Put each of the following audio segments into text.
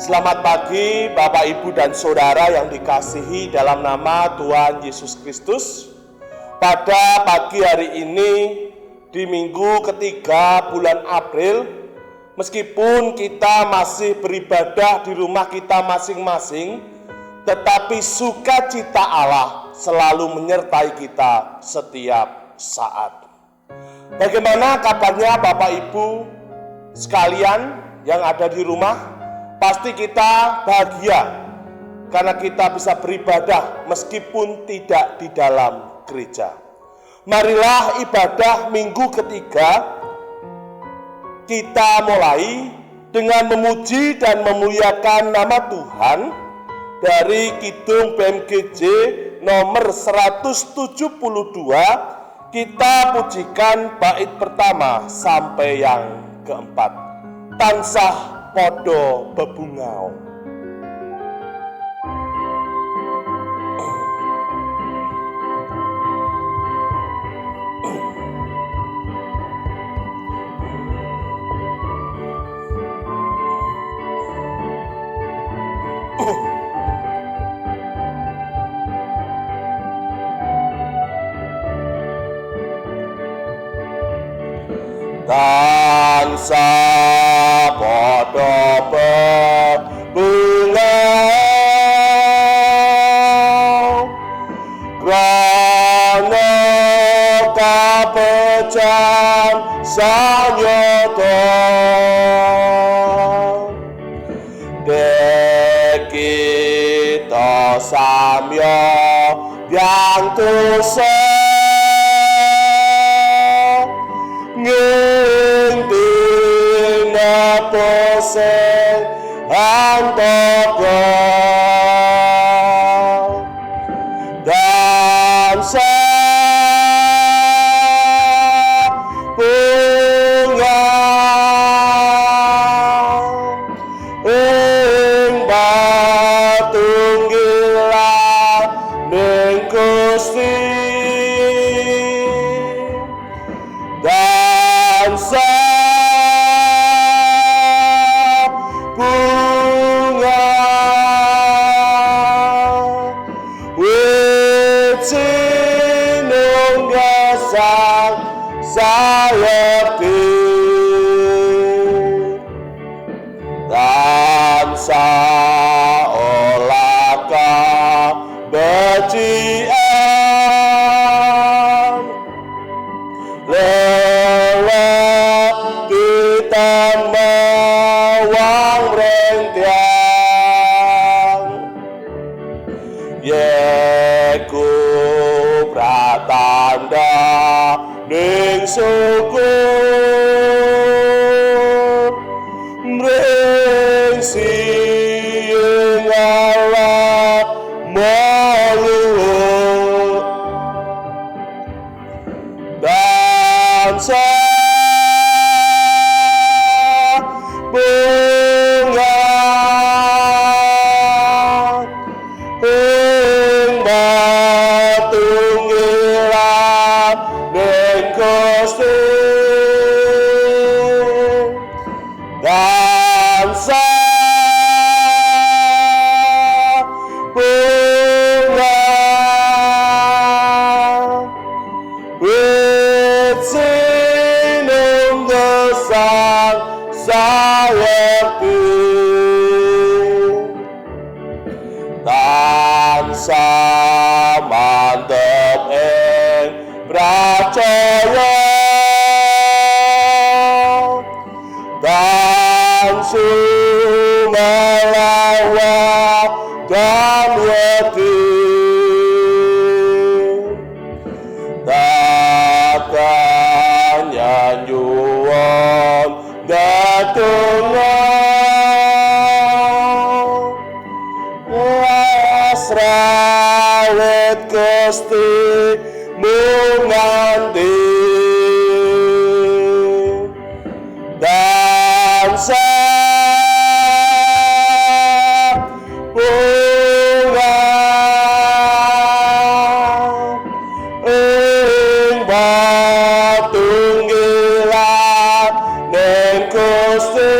Selamat pagi Bapak, Ibu, dan Saudara yang dikasihi dalam nama Tuhan Yesus Kristus. Pada pagi hari ini, di minggu ketiga bulan April, meskipun kita masih beribadah di rumah kita masing-masing, tetapi sukacita Allah selalu menyertai kita setiap saat. Bagaimana kabarnya Bapak Ibu sekalian yang ada di rumah? Pasti kita bahagia karena kita bisa beribadah meskipun tidak di dalam gereja. Marilah ibadah minggu ketiga kita mulai dengan memuji dan memuliakan nama Tuhan dari Kidung BMGJ nomor 172. Kita pujikan bait pertama sampai yang keempat. Tansah podo bebungau. Tansah podo bebungau krana kabejan sanyata dek kita samya yang dosa sing antara dan sabungan ing batunggilan ning Gusti dan syukur mring sing Allah maluhur dan sabungan ing batunggilan ning Gusti dan sabungan wit sinungga sang sayekti tansah mantep ing pracaya dan sumelawa dan wedi takkan nyanyuwon datungong rawit Gusti munganti dan sabungan ing batunggilan ning Gusti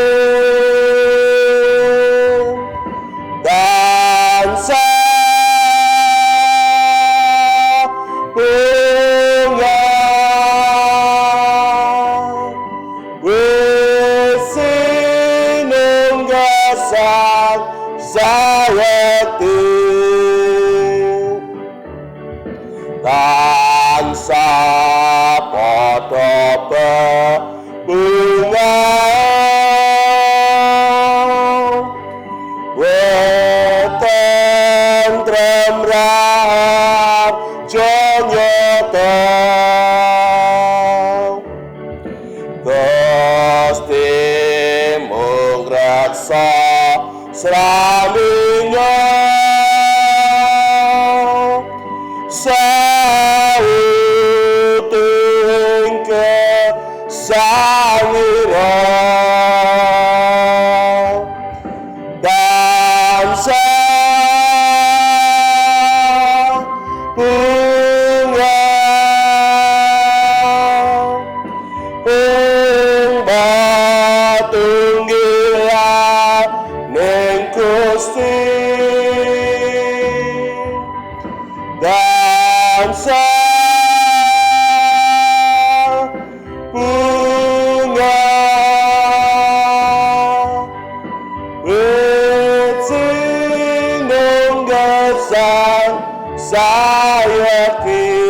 raharjo nyoto Gusti mung raksa sraminyo sauting kesangira dan bunga batunggilan ning Gusti dan bunga wit sinung gesang sayaki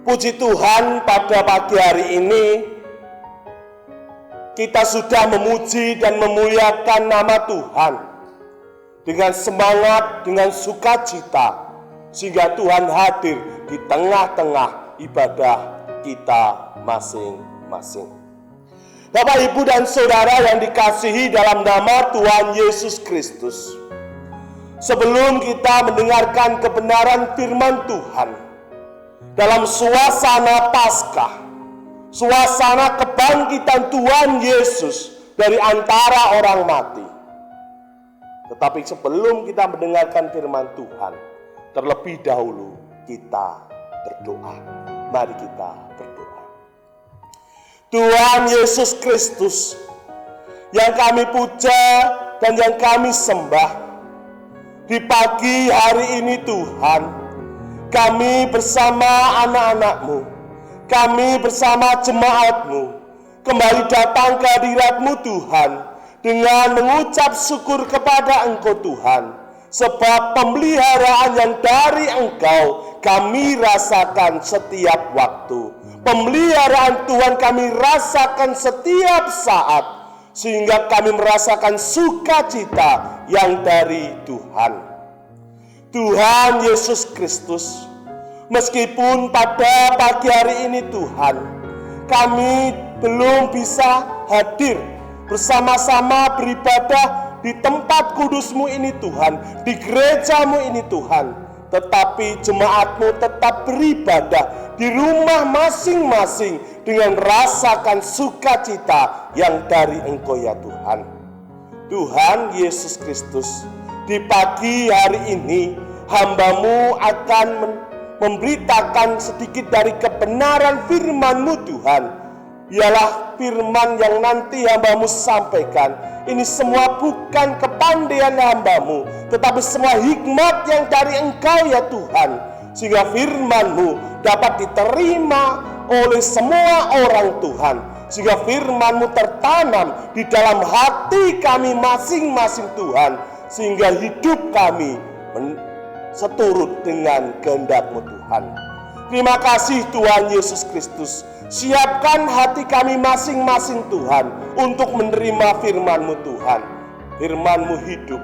Puji Tuhan, pada pagi hari ini kita sudah memuji dan memuliakan nama Tuhan dengan semangat, dengan sukacita, sehingga Tuhan hadir di tengah-tengah ibadah kita masing-masing. Bapak, Ibu, dan Saudara yang dikasihi dalam nama Tuhan Yesus Kristus, sebelum kita mendengarkan kebenaran firman Tuhan, dalam suasana Paskah, suasana kebangkitan Tuhan Yesus dari antara orang mati. Tetapi sebelum kita mendengarkan firman Tuhan, terlebih dahulu kita berdoa. Mari kita berdoa. Tuhan Yesus Kristus, yang kami puja dan yang kami sembah, di pagi hari ini Tuhan, kami bersama anak-anak-Mu, kami bersama jemaat-Mu, kembali datang ke hadirat-Mu Tuhan, dengan mengucap syukur kepada Engkau Tuhan, sebab pemeliharaan yang dari Engkau kami rasakan setiap waktu. Pemeliharaan Tuhan kami rasakan setiap saat, sehingga kami merasakan sukacita yang dari Tuhan. Tuhan Yesus Kristus, meskipun pada pagi hari ini Tuhan, kami belum bisa hadir bersama-sama beribadah di tempat kudus-Mu ini Tuhan, di gereja-Mu ini Tuhan, tetapi jemaat-Mu tetap beribadah di rumah masing-masing dengan rasakan sukacita yang dari Engkau ya Tuhan. Tuhan Yesus Kristus, di pagi hari ini hamba-Mu akan memberitakan sedikit dari kebenaran firman-Mu Tuhan. Ialah firman yang nanti hamba-Mu sampaikan. Ini semua bukan kepandaian hamba-Mu, tetapi semua hikmat yang dari Engkau ya Tuhan, sehingga firman-Mu dapat diterima oleh semua orang Tuhan, sehingga firman-Mu tertanam di dalam hati kami masing-masing Tuhan, sehingga hidup kami seturut dengan kehendak-Mu Tuhan. Terima kasih Tuhan Yesus Kristus. Siapkan hati kami masing-masing Tuhan untuk menerima firman-Mu Tuhan. Firman-Mu hidup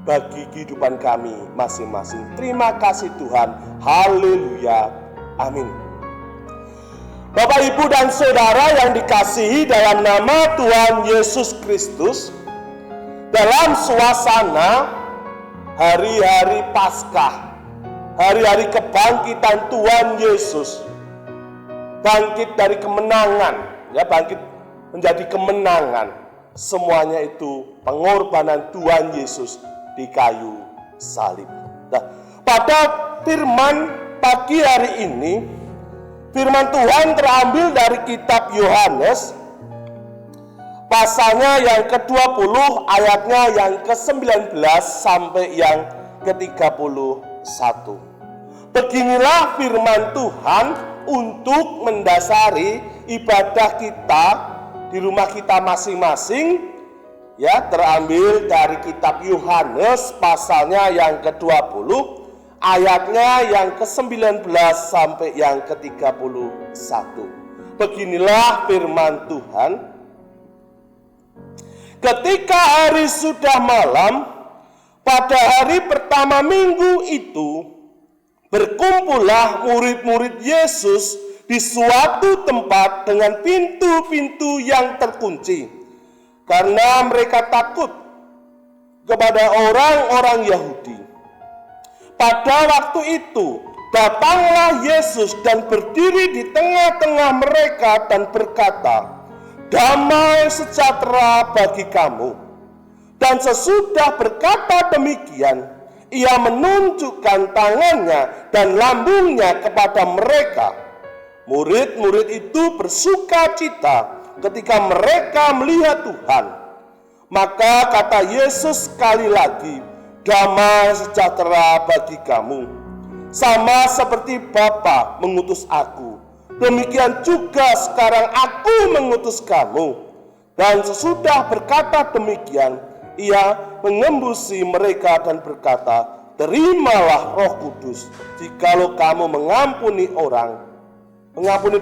bagi kehidupan kami masing-masing. Terima kasih Tuhan. Haleluya. Amin. Bapak, Ibu, dan Saudara yang dikasihi dalam nama Tuhan Yesus Kristus, dalam suasana hari-hari Paskah, hari-hari kebangkitan Tuhan Yesus, bangkit dari kemenangan, ya, bangkit menjadi kemenangan, semuanya itu pengorbanan Tuhan Yesus di kayu salib. Nah, pada firman pagi hari ini, firman Tuhan terambil dari kitab Yohanes, pasalnya yang ke-20, ayatnya yang ke-19 sampai yang ke-31. Beginilah firman Tuhan untuk mendasari ibadah kita di rumah kita masing-masing, ya, terambil dari kitab Yohanes pasalnya yang ke-20, ayatnya yang ke-19 sampai yang ke-31. Beginilah firman Tuhan. Ketika hari sudah malam, pada hari pertama minggu itu, berkumpullah murid-murid Yesus di suatu tempat dengan pintu-pintu yang terkunci, karena mereka takut kepada orang-orang Yahudi. Pada waktu itu, datanglah Yesus dan berdiri di tengah-tengah mereka dan berkata, "Damai sejahtera bagi kamu." Dan sesudah berkata demikian, ia menunjukkan tangannya dan lambungnya kepada mereka. Murid-murid itu bersuka cita ketika mereka melihat Tuhan. Maka kata Yesus sekali lagi, "Damai sejahtera bagi kamu. Sama seperti Bapa mengutus aku, demikian juga sekarang aku mengutus kamu." Dan sesudah berkata demikian, ia mengembusi mereka dan berkata, "Terimalah Roh Kudus. Jikalau kamu mengampuni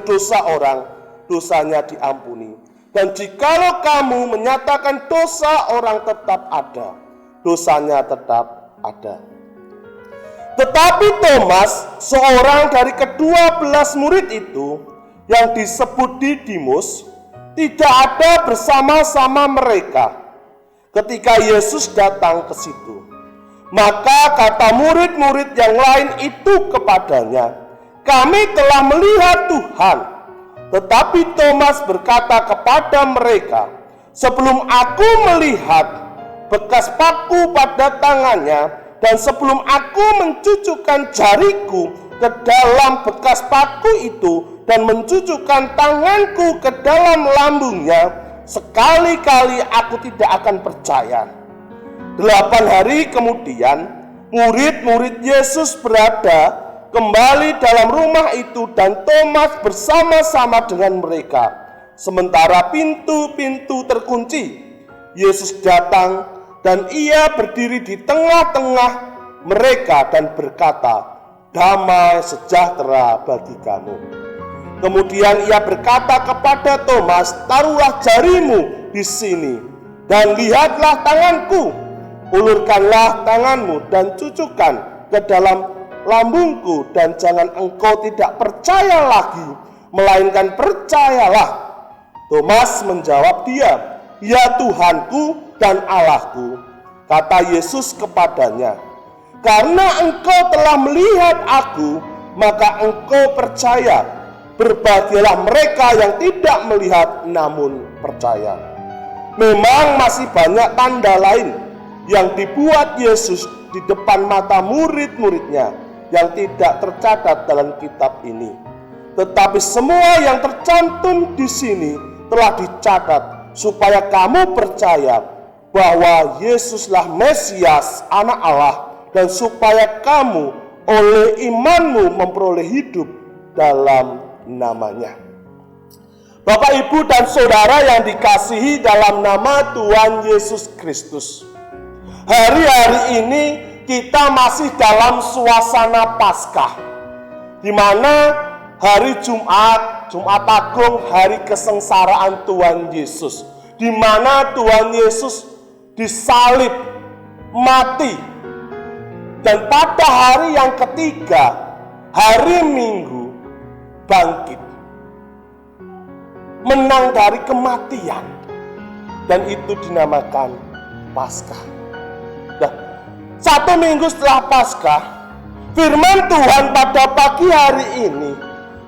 dosa orang, dosanya diampuni. Dan jikalau kamu menyatakan dosa orang, tetap ada, dosanya tetap ada." Tetapi Thomas, seorang dari ke-12 murid itu, yang disebut Didimus, tidak ada bersama-sama mereka ketika Yesus datang ke situ. Maka kata murid-murid yang lain itu kepadanya, "Kami telah melihat Tuhan." Tetapi Thomas berkata kepada mereka, "Sebelum aku melihat bekas paku pada tangannya, dan sebelum aku mencucukkan jariku ke dalam bekas paku itu, dan mencucukkan tanganku ke dalam lambungnya, sekali-kali aku tidak akan percaya." 8 hari kemudian, murid-murid Yesus berada kembali dalam rumah itu, dan Thomas bersama-sama dengan mereka. Sementara pintu-pintu terkunci, Yesus datang dan ia berdiri di tengah-tengah mereka dan berkata, "Damai sejahtera bagi kamu." Kemudian ia berkata kepada Thomas, "Taruhlah jarimu di sini, dan lihatlah tanganku. Ulurkanlah tanganmu dan cucukkan ke dalam lambungku, dan jangan engkau tidak percaya lagi, melainkan percayalah." Thomas menjawab dia, "Ya Tuhanku dan Allahku." Kata Yesus kepadanya, "Karena engkau telah melihat aku, maka engkau percaya. Berbahagialah mereka yang tidak melihat namun percaya." Memang masih banyak tanda lain yang dibuat Yesus di depan mata murid-muridnya yang tidak tercatat dalam kitab ini. Tetapi semua yang tercantum di sini telah dicatat supaya kamu percaya bahwa Yesuslah Mesias, Anak Allah, dan supaya kamu oleh imanmu memperoleh hidup dalam namanya. Bapak, Ibu, dan Saudara yang dikasihi dalam nama Tuhan Yesus Kristus, hari-hari ini kita masih dalam suasana Paskah, di mana hari Jumat Agung, hari kesengsaraan Tuhan Yesus, di mana Tuhan Yesus disalib, mati, dan pada hari yang ketiga, hari Minggu, bangkit, menang dari kematian, dan itu dinamakan Paskah. Nah, 1 minggu setelah Paskah, firman Tuhan pada pagi hari ini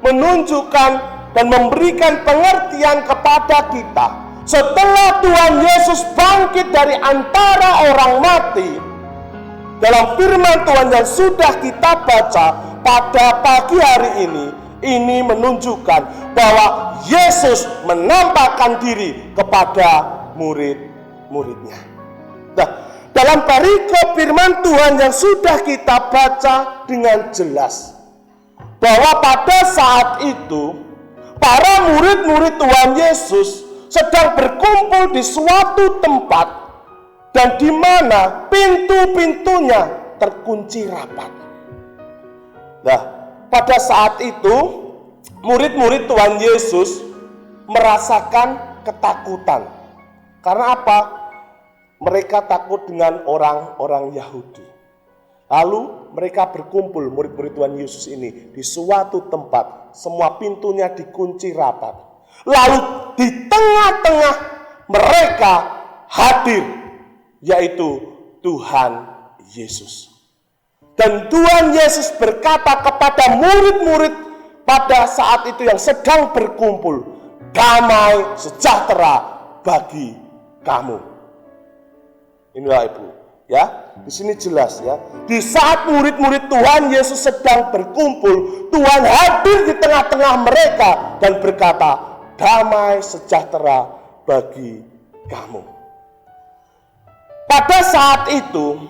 menunjukkan dan memberikan pengertian kepada kita. Setelah Tuhan Yesus bangkit dari antara orang mati, dalam firman Tuhan yang sudah kita baca pada pagi hari ini menunjukkan bahwa Yesus menampakkan diri kepada murid-muridnya. Nah, dalam perikop firman Tuhan yang sudah kita baca dengan jelas, bahwa pada saat itu para murid-murid Tuhan Yesus sedang berkumpul di suatu tempat dan di mana pintu-pintunya terkunci rapat. Nah, pada saat itu murid-murid Tuhan Yesus merasakan ketakutan. Karena apa? Mereka takut dengan orang-orang Yahudi. Lalu mereka berkumpul, murid-murid Tuhan Yesus ini, di suatu tempat. Semua pintunya dikunci rapat. Lalu di tengah-tengah mereka hadir, yaitu Tuhan Yesus. Dan Tuhan Yesus berkata kepada murid-murid pada saat itu yang sedang berkumpul, damai sejahtera bagi kamu. Inilah Ibu, ya. Di sini jelas ya. Di saat murid-murid Tuhan Yesus sedang berkumpul, Tuhan hadir di tengah-tengah mereka dan berkata, damai sejahtera bagi kamu. Pada saat itu,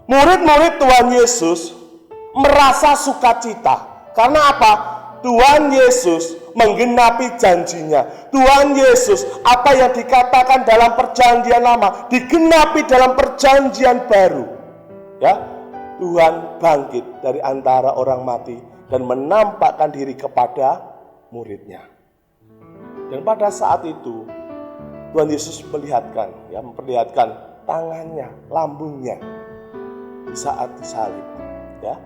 murid-murid Tuhan Yesus merasa sukacita. Karena apa? Tuhan Yesus menggenapi janjinya. Tuhan Yesus, apa yang dikatakan dalam perjanjian lama, digenapi dalam perjanjian baru. Ya, Tuhan bangkit dari antara orang mati dan menampakkan diri kepada muridnya. Dan pada saat itu, Tuhan Yesus memperlihatkan tangannya, lambungnya di saat disalib. Ya,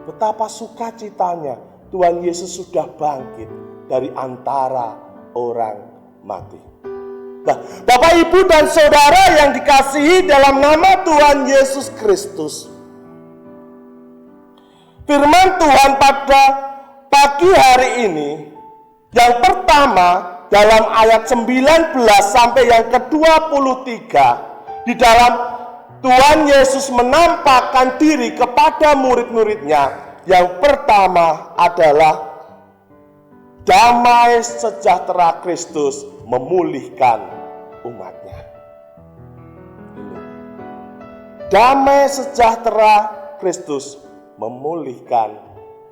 betapa sukacitanya Tuhan Yesus sudah bangkit dari antara orang mati. Nah, Bapak, Ibu, dan Saudara yang dikasihi dalam nama Tuhan Yesus Kristus, firman Tuhan pada pagi hari ini, yang pertama dalam ayat 19 sampai yang ke-23, di dalam Tuhan Yesus menampakkan diri kepada murid-muridnya. Yang pertama adalah damai sejahtera Kristus memulihkan umatnya. Damai sejahtera Kristus memulihkan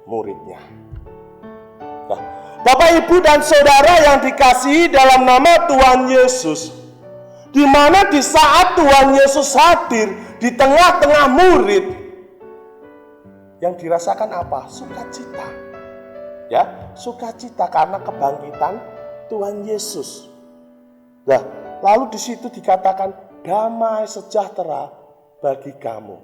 muridnya. Nah, Bapak, Ibu, dan Saudara yang dikasihi dalam nama Tuhan Yesus, di mana di saat Tuhan Yesus hadir di tengah-tengah murid, yang dirasakan apa? Sukacita. Ya, sukacita karena kebangkitan Tuhan Yesus. Nah, lalu di situ dikatakan damai sejahtera bagi kamu.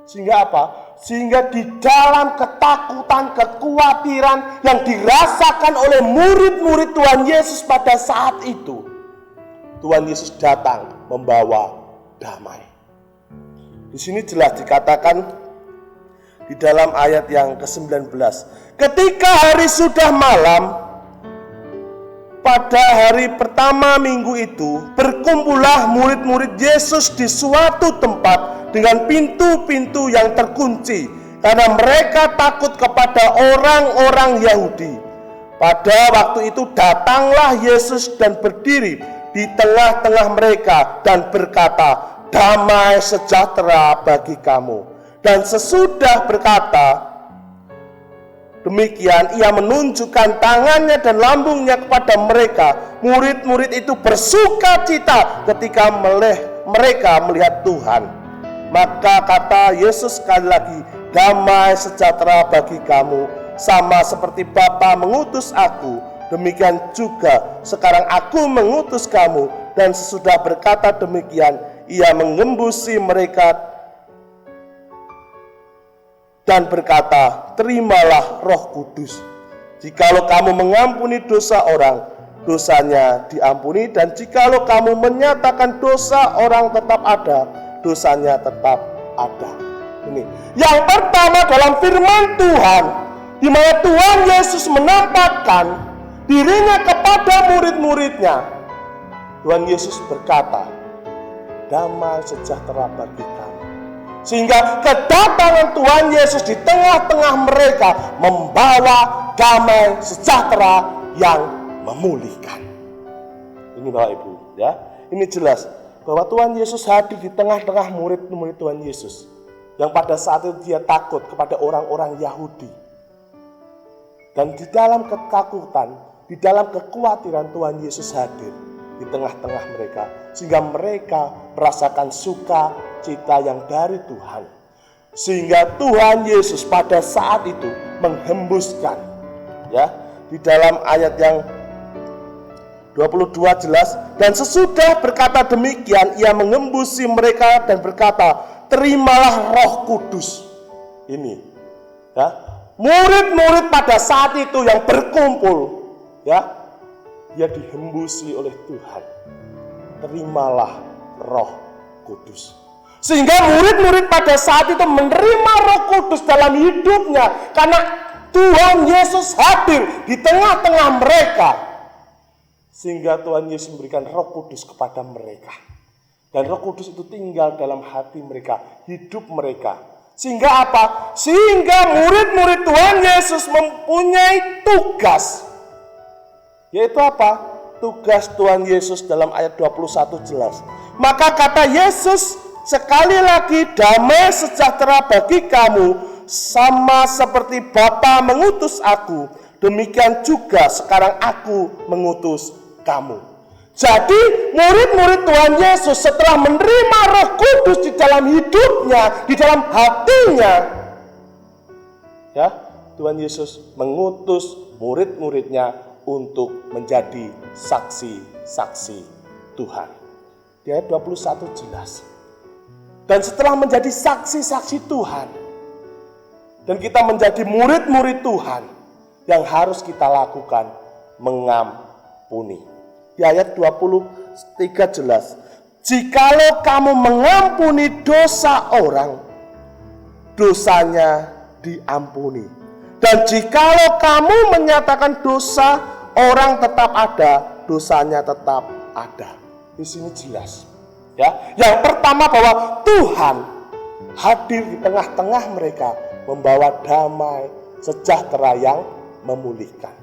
Sehingga apa? Sehingga di dalam ketakutan, kekhawatiran yang dirasakan oleh murid-murid Tuhan Yesus pada saat itu, Tuhan Yesus datang membawa damai. Di sini jelas dikatakan di dalam ayat yang ke-19, ketika hari sudah malam, pada hari pertama minggu itu, berkumpullah murid-murid Yesus di suatu tempat dengan pintu-pintu yang terkunci, karena mereka takut kepada orang-orang Yahudi. Pada waktu itu datanglah Yesus dan berdiri di tengah-tengah mereka dan berkata, damai sejahtera bagi kamu. Dan sesudah berkata demikian, ia menunjukkan tangannya dan lambungnya kepada mereka. Murid-murid itu bersuka cita ketika mereka melihat Tuhan. Maka kata Yesus sekali lagi, damai sejahtera bagi kamu. Sama seperti Bapa mengutus aku, demikian juga sekarang aku mengutus kamu. Dan sesudah berkata demikian, ia mengembusi mereka dan berkata, terimalah Roh Kudus. Jikalau kamu mengampuni dosa orang, dosanya diampuni. Dan jikalau kamu menyatakan dosa orang tetap ada, dosanya tetap ada. Ini yang pertama dalam firman Tuhan, di mana Tuhan Yesus menampakkan dirinya kepada murid-muridnya. Tuhan Yesus berkata, damai sejahtera bagi kamu. Sehingga kedatangan Tuhan Yesus di tengah-tengah mereka membawa damai sejahtera yang memulihkan. Ini Bapak Ibu, ya. Ini jelas bahwa Tuhan Yesus hadir di tengah-tengah murid-murid Tuhan Yesus yang pada saat itu dia takut kepada orang-orang Yahudi. Dan di dalam ketakutan, di dalam kekhawatiran Tuhan Yesus hadir di tengah-tengah mereka, sehingga mereka merasakan sukacita yang dari Tuhan. Sehingga Tuhan Yesus pada saat itu menghembuskan, ya, di dalam ayat yang 22 jelas, dan sesudah berkata demikian ia mengembusi mereka dan berkata, terimalah Roh Kudus. Ini, ya, murid-murid pada saat itu yang berkumpul, ya, dia dihembusi oleh Tuhan. Terimalah Roh Kudus. Sehingga murid-murid pada saat itu menerima Roh Kudus dalam hidupnya, karena Tuhan Yesus hadir di tengah-tengah mereka. Sehingga Tuhan Yesus memberikan Roh Kudus kepada mereka. Dan Roh Kudus itu tinggal dalam hati mereka, hidup mereka. Sehingga apa? Sehingga murid-murid Tuhan Yesus mempunyai tugas. Yaitu apa? Tugas Tuhan Yesus dalam ayat 21 jelas. Maka kata Yesus, sekali lagi damai sejahtera bagi kamu, sama seperti Bapa mengutus aku, demikian juga sekarang aku mengutus kamu. Jadi murid-murid Tuhan Yesus setelah menerima Roh Kudus di dalam hidupnya, di dalam hatinya, ya, Tuhan Yesus mengutus murid-muridnya untuk menjadi saksi-saksi Tuhan. Di ayat 21 jelas. Dan setelah menjadi saksi-saksi Tuhan, dan kita menjadi murid-murid Tuhan, yang harus kita lakukan mengampuni. Di ayat 23 jelas, jikalau kamu mengampuni dosa orang, dosanya diampuni. Dan jikalau kamu menyatakan dosa orang tetap ada, dosanya tetap ada. Di sini jelas, ya. Yang pertama bahwa Tuhan hadir di tengah-tengah mereka, membawa damai sejahtera yang memulihkan.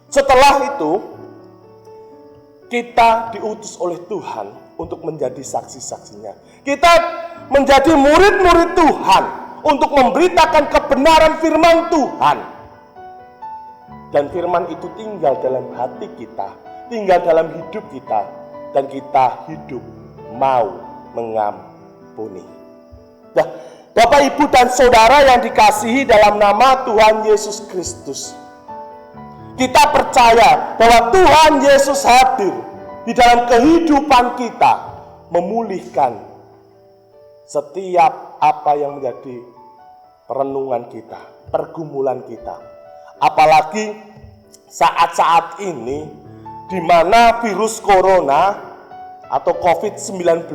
Setelah itu, kita diutus oleh Tuhan untuk menjadi saksi-saksinya. Kita menjadi murid-murid Tuhan untuk memberitakan kebenaran firman Tuhan. Dan firman itu tinggal dalam hati kita, tinggal dalam hidup kita, dan kita hidup mau mengampuni. Nah, Bapak, Ibu, dan Saudara yang dikasihi dalam nama Tuhan Yesus Kristus, kita percaya bahwa Tuhan Yesus hadir di dalam kehidupan kita, memulihkan setiap apa yang menjadi perenungan kita, pergumulan kita. Apalagi saat-saat ini di mana virus corona atau COVID-19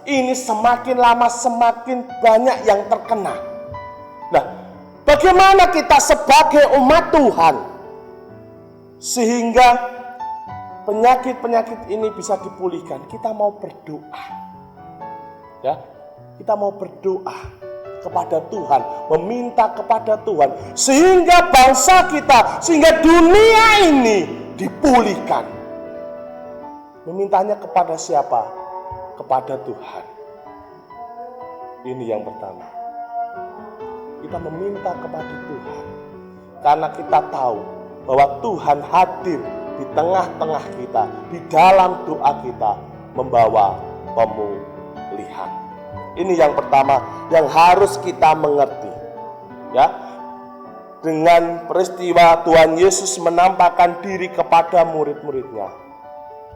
ini semakin lama semakin banyak yang terkena. Nah, bagaimana kita sebagai umat Tuhan sehingga penyakit-penyakit ini bisa dipulihkan? Kita mau berdoa, ya, kita mau berdoa kepada Tuhan, meminta kepada Tuhan sehingga bangsa kita, sehingga dunia ini dipulihkan. Memintanya kepada siapa? Kepada Tuhan. Ini yang pertama. Kita meminta kepada Tuhan karena kita tahu bahwa Tuhan hadir di tengah-tengah kita, di dalam doa kita, membawa pemulihan. Ini yang pertama yang harus kita mengerti, ya. Dengan peristiwa Tuhan Yesus menampakkan diri kepada murid-muridnya,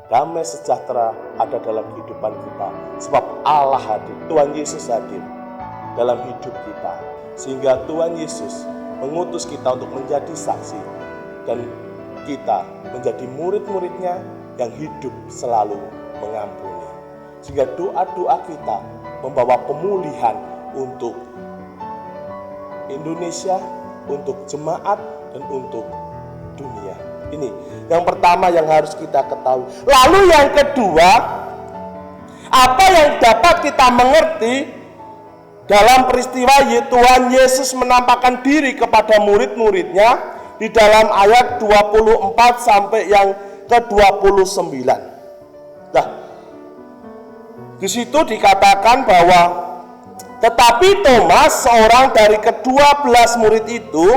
damai sejahtera ada dalam kehidupan kita, sebab Allah hadir, Tuhan Yesus hadir dalam hidup kita, sehingga Tuhan Yesus mengutus kita untuk menjadi saksi, dan kita menjadi murid-muridnya yang hidup selalu mengampuni, sehingga doa-doa kita membawa pemulihan untuk Indonesia, untuk jemaat, dan untuk dunia. Ini yang pertama yang harus kita ketahui. Lalu yang kedua, apa yang dapat kita mengerti dalam peristiwa Tuhan Yesus menampakkan diri kepada murid-muridnya di dalam ayat 24 sampai yang ke-29. Nah, di situ dikatakan bahwa tetapi Thomas, seorang dari ke-12 murid itu,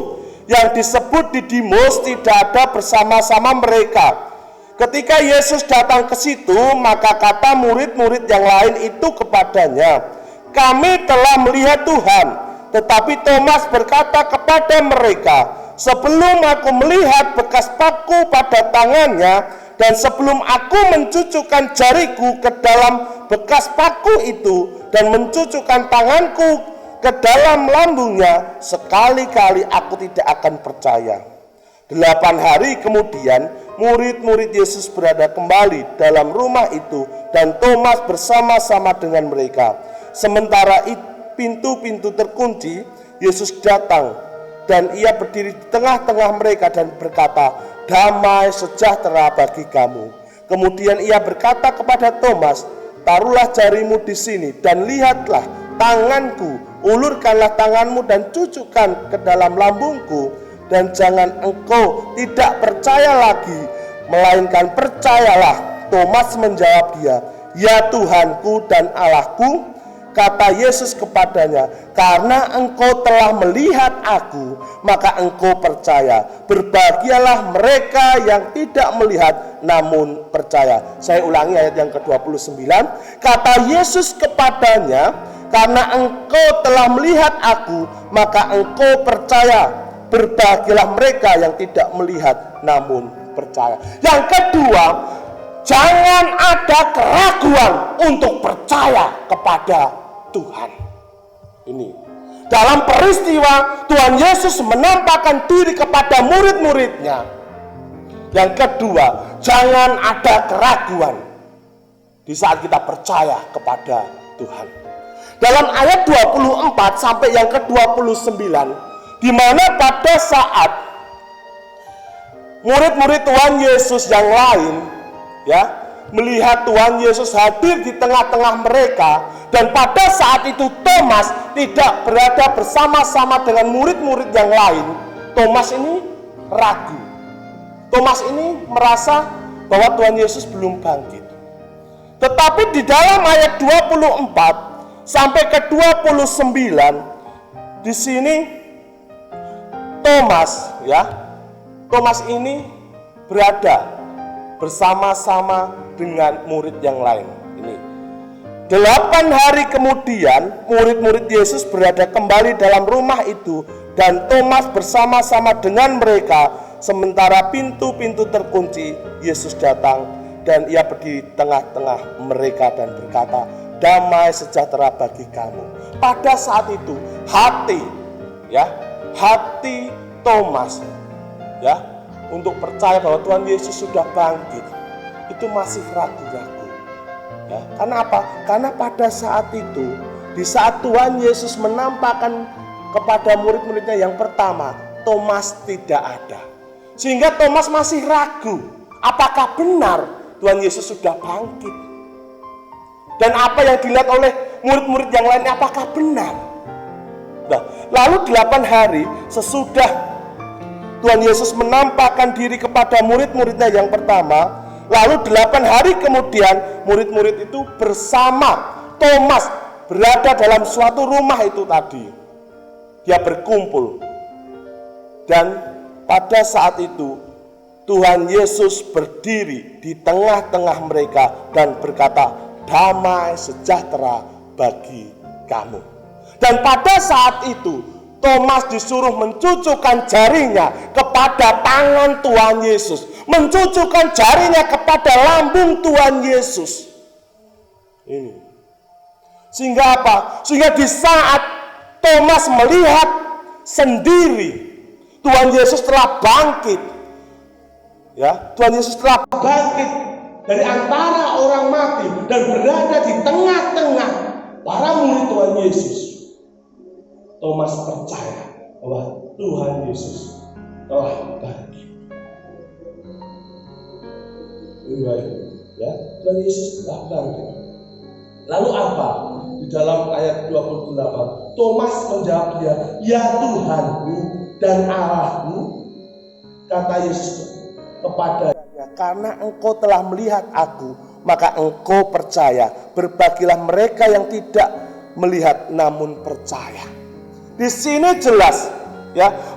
yang disebut Didimus tidak ada bersama-sama mereka. Ketika Yesus datang ke situ, maka kata murid-murid yang lain itu kepadanya, "Kami telah melihat Tuhan." Tetapi Thomas berkata kepada mereka, "Sebelum aku melihat bekas paku pada tangannya, dan sebelum aku mencucukkan jariku ke dalam bekas paku itu, dan mencucukkan tanganku ke dalam lambungnya, sekali-kali aku tidak akan percaya." 8 hari kemudian, murid-murid Yesus berada kembali dalam rumah itu, dan Thomas bersama-sama dengan mereka. Sementara pintu-pintu terkunci, Yesus datang dan ia berdiri di tengah-tengah mereka dan berkata, "Damai sejahtera bagi kamu." Kemudian ia berkata kepada Thomas, "Taruhlah jarimu di sini dan lihatlah tanganku, ulurkanlah tanganmu dan cucukkan ke dalam lambungku, dan jangan engkau tidak percaya lagi, melainkan percayalah." Thomas menjawab dia, "Ya Tuhanku dan Allahku." Kata Yesus kepadanya, "Karena engkau telah melihat aku, maka engkau percaya. Berbahagialah mereka yang tidak melihat namun percaya." Saya ulangi ayat yang ke-29. Kata Yesus kepadanya, "Karena engkau telah melihat aku, maka engkau percaya. Berbahagialah mereka yang tidak melihat namun percaya." Yang kedua, jangan ada keraguan untuk percaya kepada Tuhan. Ini dalam peristiwa Tuhan Yesus menampakkan diri kepada murid-muridnya. Yang kedua, jangan ada keraguan di saat kita percaya kepada Tuhan. Dalam ayat 24 sampai yang ke-29, di mana pada saat murid-murid Tuhan Yesus yang lain melihat Tuhan Yesus hadir di tengah-tengah mereka, dan pada saat itu Thomas tidak berada bersama-sama dengan murid-murid yang lain. Thomas ini ragu. Thomas ini merasa bahwa Tuhan Yesus belum bangkit. Tetapi di dalam ayat 24 sampai ke 29, di sini Thomas ini berada bersama-sama dengan murid yang lain. Ini 8 hari kemudian, murid-murid Yesus berada kembali dalam rumah itu, dan Thomas bersama-sama dengan mereka. Sementara pintu-pintu terkunci, Yesus datang dan ia berdiri di tengah-tengah mereka dan berkata, "Damai sejahtera bagi kamu." Pada saat itu hati Thomas untuk percaya bahwa Tuhan Yesus sudah bangkit itu masih ragu-ragu. Karena apa? Karena pada saat itu, di saat Tuhan Yesus menampakkan kepada murid-muridnya yang pertama, Thomas tidak ada. Sehingga Thomas masih ragu, apakah benar Tuhan Yesus sudah bangkit? Dan apa yang dilihat oleh murid-murid yang lainnya, apakah benar? Lalu 8 hari sesudah Tuhan Yesus menampakkan diri kepada murid-muridnya yang pertama, lalu 8 hari kemudian murid-murid itu bersama Thomas berada dalam suatu rumah itu tadi. Dia berkumpul. Dan pada saat itu Tuhan Yesus berdiri di tengah-tengah mereka dan berkata, "Damai sejahtera bagi kamu." Dan pada saat itu Thomas disuruh mencucukkan jarinya kepada tangan Tuhan Yesus, mencucukkan jarinya kepada lambung Tuhan Yesus. Ini. Sehingga apa? Sehingga di saat Thomas melihat sendiri Tuhan Yesus telah bangkit. Tuhan Yesus telah bangkit dari antara orang mati dan berada di tengah-tengah para murid Tuhan Yesus. Thomas percaya bahwa Tuhan Yesus telah bangkit. Tuhan Yesus telah bangkit. Lalu apa? Di dalam ayat 28, Thomas menjawab dia, "Ya Tuhanku dan Allahku." Kata Yesus kepadanya, "Karena engkau telah melihat aku, maka engkau percaya. Berbahagialah mereka yang tidak melihat namun percaya." Di sini jelas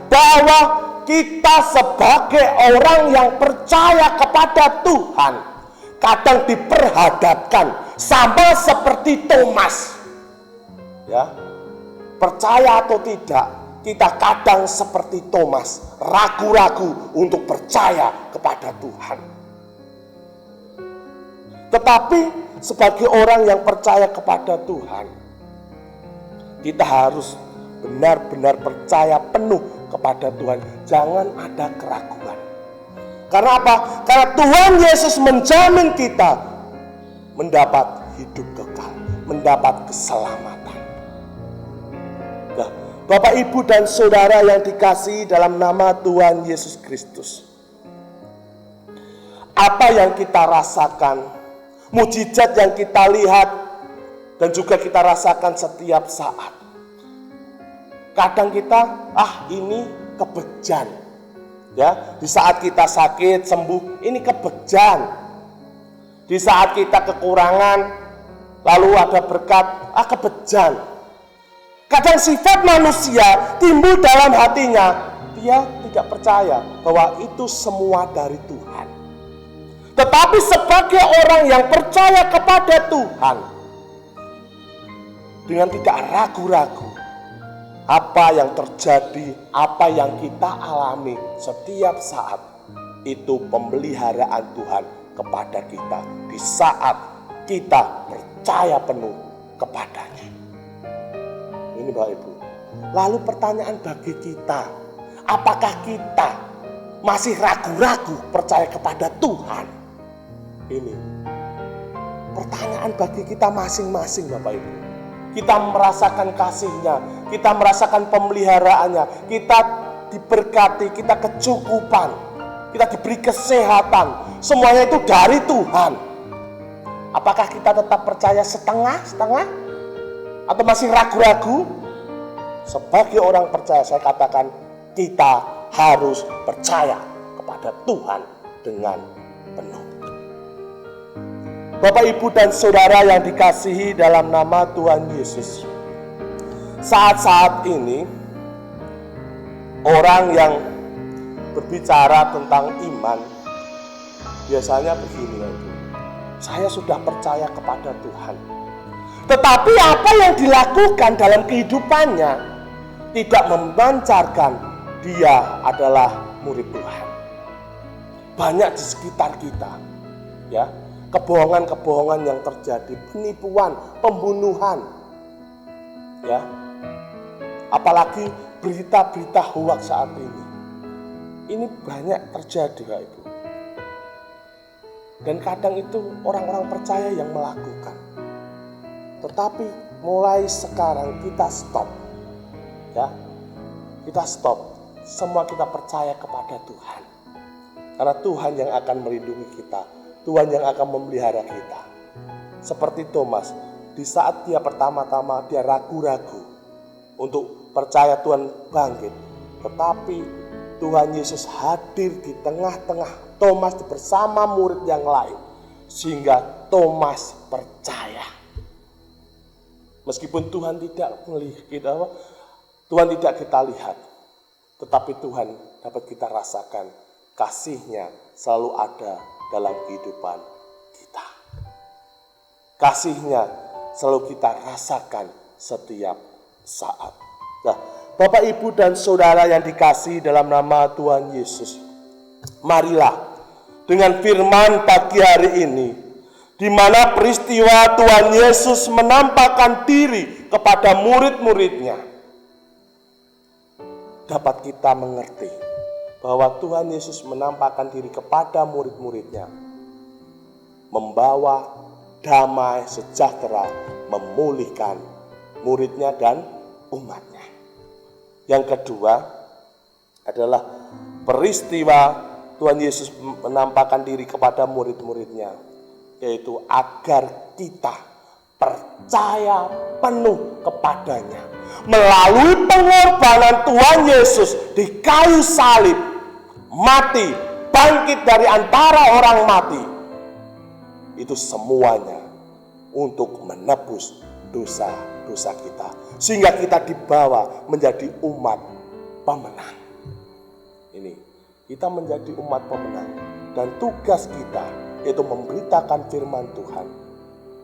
bahwa kita sebagai orang yang percaya kepada Tuhan kadang diperhadapkan sama seperti Thomas. Ya, percaya atau tidak, kita kadang seperti Thomas, ragu-ragu untuk percaya kepada Tuhan. Tetapi sebagai orang yang percaya kepada Tuhan, kita harus benar-benar percaya penuh kepada Tuhan. Jangan ada keraguan. Karena apa? Karena Tuhan Yesus menjamin kita mendapat hidup kekal, mendapat keselamatan. Nah, Bapak, Ibu, dan Saudara yang dikasihi dalam nama Tuhan Yesus Kristus, apa yang kita rasakan, mujizat yang kita lihat dan juga kita rasakan setiap saat, kadang kita, ini kebejan. Ya, di saat kita sakit sembuh, ini kebejan. Di saat kita kekurangan, lalu ada berkat, kebejan. Kadang sifat manusia timbul dalam hatinya, dia tidak percaya bahwa itu semua dari Tuhan. Tetapi sebagai orang yang percaya kepada Tuhan, dengan tidak ragu-ragu, apa yang terjadi, apa yang kita alami setiap saat, itu pemeliharaan Tuhan kepada kita di saat kita percaya penuh kepadanya. Ini Bapak Ibu. Lalu pertanyaan bagi kita, apakah kita masih ragu-ragu percaya kepada Tuhan? Ini pertanyaan bagi kita masing-masing Bapak Ibu. Kita merasakan kasih-Nya, kita merasakan pemeliharaannya, kita diberkati, kita kecukupan, kita diberi kesehatan, semuanya itu dari Tuhan. Apakah kita tetap percaya setengah-setengah? Atau masih ragu-ragu? Sebagai orang percaya, saya katakan kita harus percaya kepada Tuhan dengan penuh. Bapak, Ibu, dan Saudara yang dikasihi dalam nama Tuhan Yesus, saat-saat ini orang yang berbicara tentang iman biasanya begini, saya sudah percaya kepada Tuhan, tetapi apa yang dilakukan dalam kehidupannya tidak memancarkan dia adalah murid Tuhan. Banyak di sekitar kita, ya, kebohongan-kebohongan yang terjadi, penipuan, pembunuhan, ya, apalagi berita-berita hoax saat ini. Ini banyak terjadi, Bapak Ibu. Dan kadang itu orang-orang percaya yang melakukan. Tetapi mulai sekarang kita stop, ya, kita stop. Semua kita percaya kepada Tuhan, karena Tuhan yang akan melindungi kita, Tuhan yang akan memelihara kita. Seperti Thomas, di saat dia pertama-tama dia ragu-ragu untuk percaya Tuhan bangkit, tetapi Tuhan Yesus hadir di tengah-tengah Thomas bersama murid yang lain, sehingga Thomas percaya. Meskipun Tuhan tidak melihat kita, Tuhan tidak kita lihat, tetapi Tuhan dapat kita rasakan kasih-Nya selalu ada dalam kehidupan kita. Kasih-Nya selalu kita rasakan setiap saat. Nah, Bapak, Ibu, dan Saudara yang dikasihi dalam nama Tuhan Yesus, marilah dengan firman pagi hari ini, di mana peristiwa Tuhan Yesus menampakkan diri kepada murid-muridnya, dapat kita mengerti bahwa Tuhan Yesus menampakkan diri kepada murid-muridnya, membawa damai sejahtera, memulihkan muridnya dan umatnya. Yang kedua adalah peristiwa Tuhan Yesus menampakkan diri kepada murid-muridnya, yaitu agar kita percaya penuh kepadanya. Melalui pengorbanan Tuhan Yesus di kayu salib, mati, bangkit dari antara orang mati, itu semuanya untuk menebus dosa-dosa kita, sehingga kita dibawa menjadi umat pemenang. ini. Kita menjadi umat pemenang. Dan tugas kita yaitu memberitakan firman Tuhan.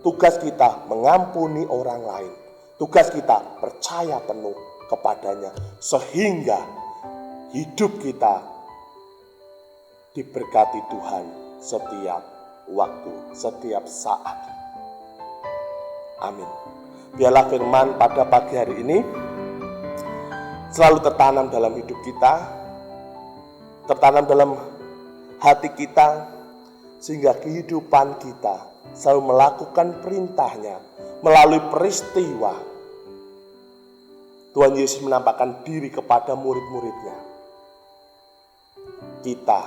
Tugas kita mengampuni orang lain. Tugas kita percaya penuh kepadanya. Sehingga hidup kita diberkati Tuhan setiap waktu, setiap saat. Amin. Biarlah firman pada pagi hari ini selalu tertanam dalam hidup kita, tertanam dalam hati kita, sehingga kehidupan kita selalu melakukan perintahnya melalui peristiwa. Tuhan Yesus menampakkan diri kepada murid-muridnya. Kita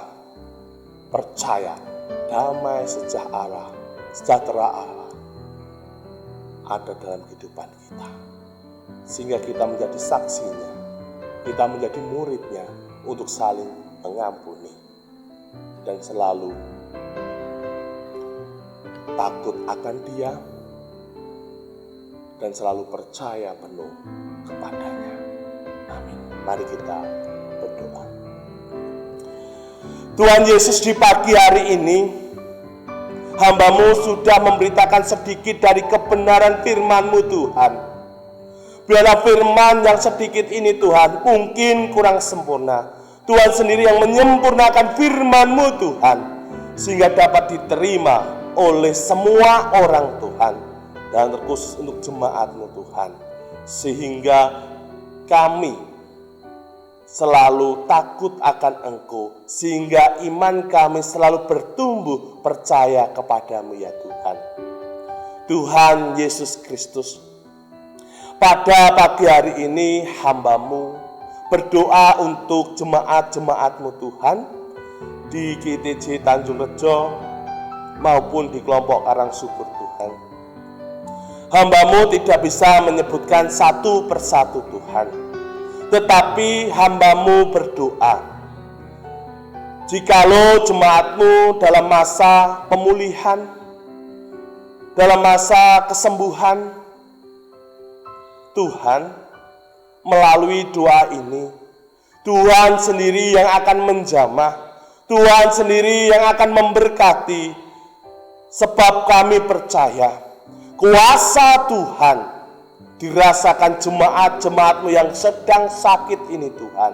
percaya damai sejahtera Allah ada dalam kehidupan kita. Sehingga kita menjadi saksinya, kita menjadi muridnya untuk saling mengampuni. Dan selalu takut akan Dia dan selalu percaya penuh kepadanya. Amin. Mari kita berdoa. Tuhan Yesus, di pagi hari ini hamba-Mu sudah memberitakan sedikit dari kebenaran firman-Mu Tuhan. Biarlah firman yang sedikit ini Tuhan mungkin kurang sempurna. Tuhan sendiri yang menyempurnakan firman-Mu Tuhan, sehingga dapat diterima oleh semua orang Tuhan, dan terkhusus untuk jemaat-Mu Tuhan. Sehingga kami selalu takut akan Engkau, sehingga iman kami selalu bertumbuh percaya kepadamu ya Tuhan. Tuhan Yesus Kristus, pada pagi hari ini hamba-Mu berdoa untuk jemaat-jemaat-Mu Tuhan di GTJ Tanjung Rejo maupun di kelompok Karang Subur Tuhan. Hamba-Mu tidak bisa menyebutkan satu persatu Tuhan, tetapi hamba-Mu berdoa jikalau jemaat-Mu dalam masa pemulihan, dalam masa kesembuhan, Tuhan, melalui doa ini, Tuhan sendiri yang akan menjamah, Tuhan sendiri yang akan memberkati, sebab kami percaya kuasa Tuhan dirasakan jemaat-jemaat-Mu yang sedang sakit ini Tuhan.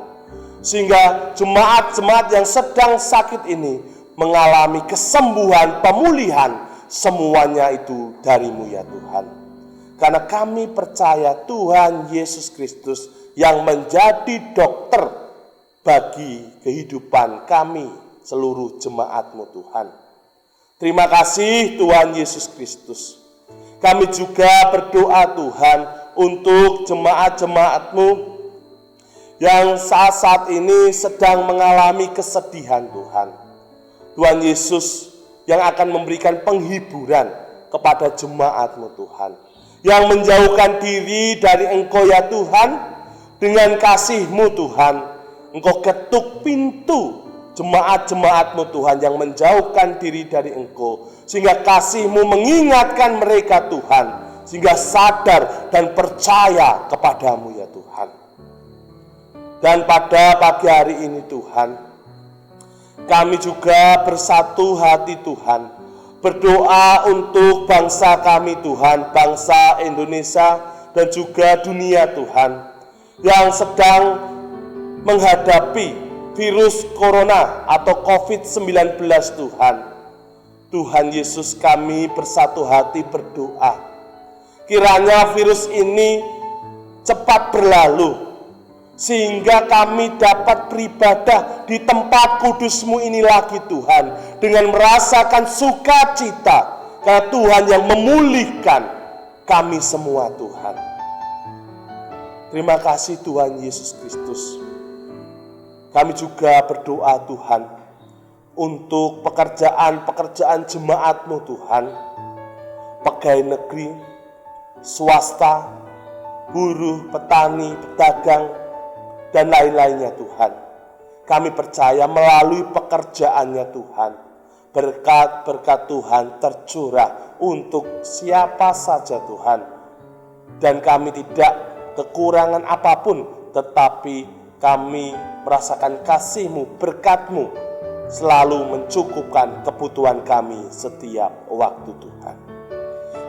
Sehingga jemaat-jemaat yang sedang sakit ini mengalami kesembuhan, pemulihan, semuanya itu dari-Mu ya Tuhan. Karena kami percaya Tuhan Yesus Kristus yang menjadi dokter bagi kehidupan kami seluruh jemaat-Mu Tuhan. Terima kasih Tuhan Yesus Kristus. Kami juga berdoa Tuhan untuk jemaat-jemaat-Mu yang saat ini sedang mengalami kesedihan Tuhan. Tuhan Yesus yang akan memberikan penghiburan kepada jemaat-Mu Tuhan, yang menjauhkan diri dari Engkau ya Tuhan. Dengan kasih-Mu Tuhan, Engkau ketuk pintu jemaat-jemaat-Mu Tuhan yang menjauhkan diri dari Engkau, sehingga kasih-Mu mengingatkan mereka Tuhan, sehingga sadar dan percaya kepadamu ya Tuhan. Dan pada pagi hari ini Tuhan, kami juga bersatu hati Tuhan, berdoa untuk bangsa kami Tuhan, bangsa Indonesia dan juga dunia Tuhan, yang sedang menghadapi virus corona atau COVID-19 Tuhan. Tuhan Yesus, kami bersatu hati berdoa, kiranya virus ini cepat berlalu, sehingga kami dapat beribadah di tempat kudus-Mu ini lagi Tuhan, dengan merasakan sukacita, karena Tuhan yang memulihkan kami semua Tuhan. Terima kasih Tuhan Yesus Kristus. Kami juga berdoa Tuhan untuk pekerjaan-pekerjaan jemaat-Mu Tuhan, pegawai negeri, swasta, buruh, petani, pedagang, dan lain-lainnya Tuhan. Kami percaya melalui pekerjaannya Tuhan, berkat-berkat Tuhan tercurah untuk siapa saja Tuhan. Dan kami tidak kekurangan apapun, tetapi kami merasakan kasih-Mu, berkat-Mu selalu mencukupkan kebutuhan kami setiap waktu Tuhan.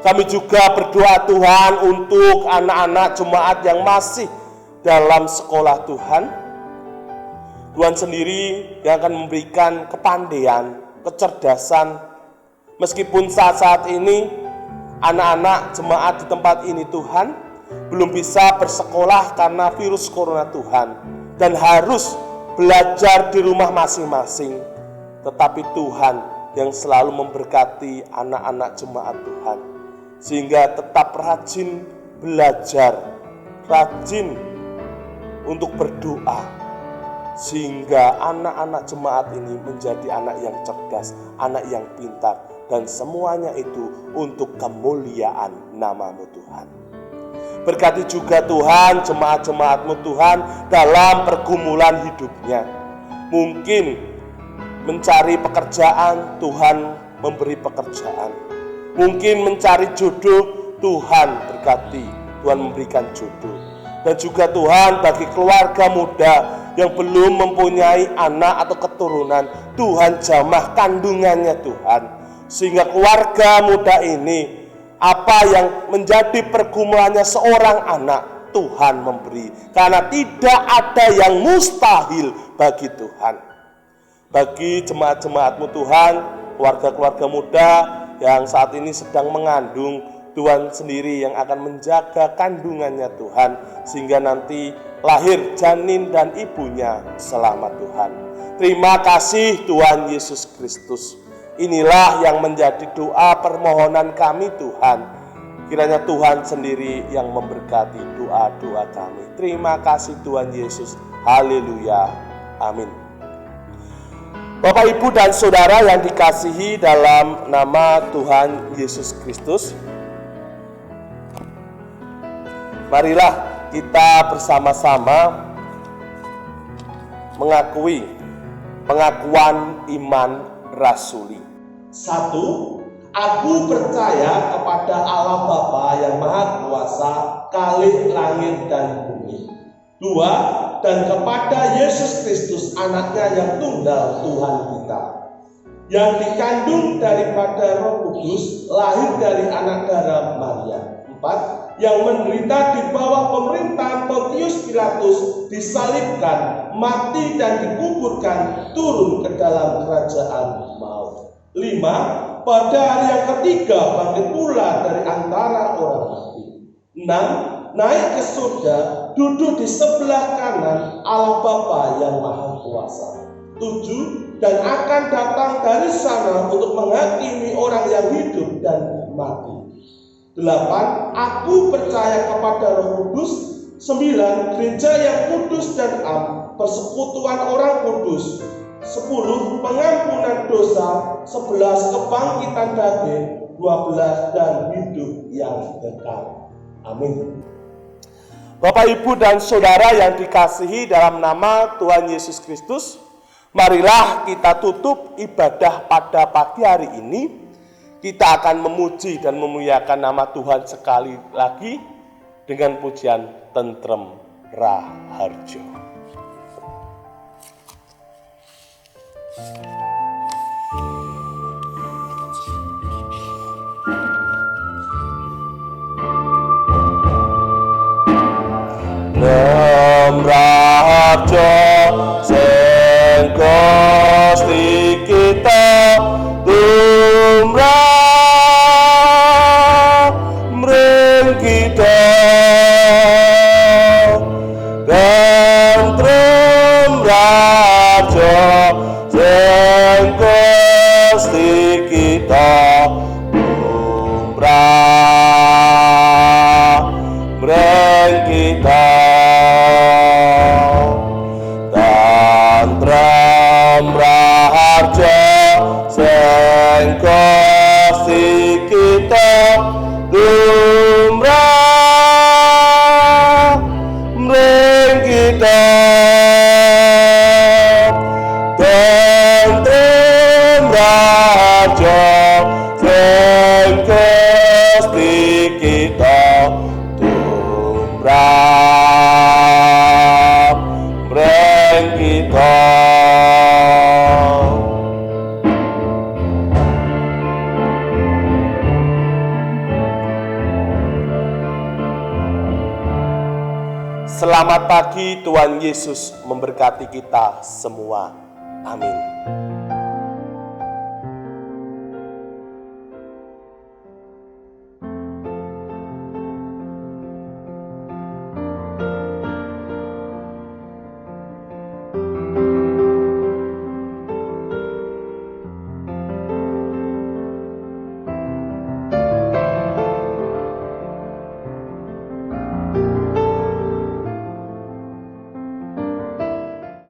Kami juga berdoa Tuhan untuk anak-anak jemaat yang masih dalam sekolah Tuhan. Tuhan sendiri yang akan memberikan kepandaian, kecerdasan. Meskipun saat-saat ini anak-anak jemaat di tempat ini Tuhan belum bisa bersekolah karena virus corona Tuhan dan harus belajar di rumah masing-masing. Tetapi Tuhan yang selalu memberkati anak-anak jemaat Tuhan sehingga tetap rajin belajar, rajin untuk berdoa, sehingga anak-anak jemaat ini menjadi anak yang cerdas, anak yang pintar, dan semuanya itu untuk kemuliaan nama-Mu Tuhan. Berkati juga Tuhan jemaat-jemaat-Mu Tuhan dalam pergumulan hidupnya. Mungkin mencari pekerjaan, Tuhan memberi pekerjaan. Mungkin mencari jodoh, Tuhan berkati, Tuhan memberikan jodoh. Dan juga Tuhan bagi keluarga muda yang belum mempunyai anak atau keturunan, Tuhan jamah kandungannya Tuhan. Sehingga keluarga muda ini, apa yang menjadi pergumulannya seorang anak, Tuhan memberi. Karena tidak ada yang mustahil bagi Tuhan. Bagi jemaat-jemaat-Mu Tuhan, keluarga-keluarga muda yang saat ini sedang mengandung, Tuhan sendiri yang akan menjaga kandungannya Tuhan, sehingga nanti lahir janin dan ibunya selamat Tuhan. Terima kasih Tuhan Yesus Kristus. Inilah yang menjadi doa permohonan kami Tuhan. Kiranya Tuhan sendiri yang memberkati doa-doa kami. Terima kasih Tuhan Yesus. Haleluya. Amin. Bapak, Ibu, dan Saudara yang dikasihi dalam nama Tuhan Yesus Kristus, marilah kita bersama-sama mengakui pengakuan iman rasuli. 1. Aku percaya kepada Allah Bapa yang Maha Kuasa, Khalik langit dan bumi. 2. Dan kepada Yesus Kristus, anaknya yang tunggal, Tuhan kita, yang dikandung daripada Roh Kudus, lahir dari anak darah Maria. 4. Yang menderita di bawah pemerintahan Pontius Pilatus, disalibkan, mati dan dikuburkan, turun ke dalam kerajaan maut. 5. Pada hari yang ketiga bangkit pula dari antara orang mati. 6. Naik ke surga, duduk di sebelah kanan Allah Bapa yang Maha Kuasa. 7. Dan akan datang dari sana untuk menghakimi orang yang hidup dan mati. 8. Aku percaya kepada Roh Kudus. 9. Gereja yang kudus dan am, persekutuan orang kudus. 10. Pengampunan dosa. 11. Kebangkitan daging. 12. Dan hidup yang kekal. Amin. Bapak, Ibu, dan Saudara yang dikasihi dalam nama Tuhan Yesus Kristus, marilah kita tutup ibadah pada pagi hari ini. Kita akan memuji dan memuliakan nama Tuhan sekali lagi dengan pujian Tentrem Raharjo. Raharjo sing Gusti kita tumrap mring kita dan tumrajo sing Gusti kita tumrap mring kita. Raharjo sing Gusti kita tumrap mring kita tentrem raharjo sing Gusti kita tumrap mring Selamat pagi, Tuhan Yesus memberkati kita semua. Amin.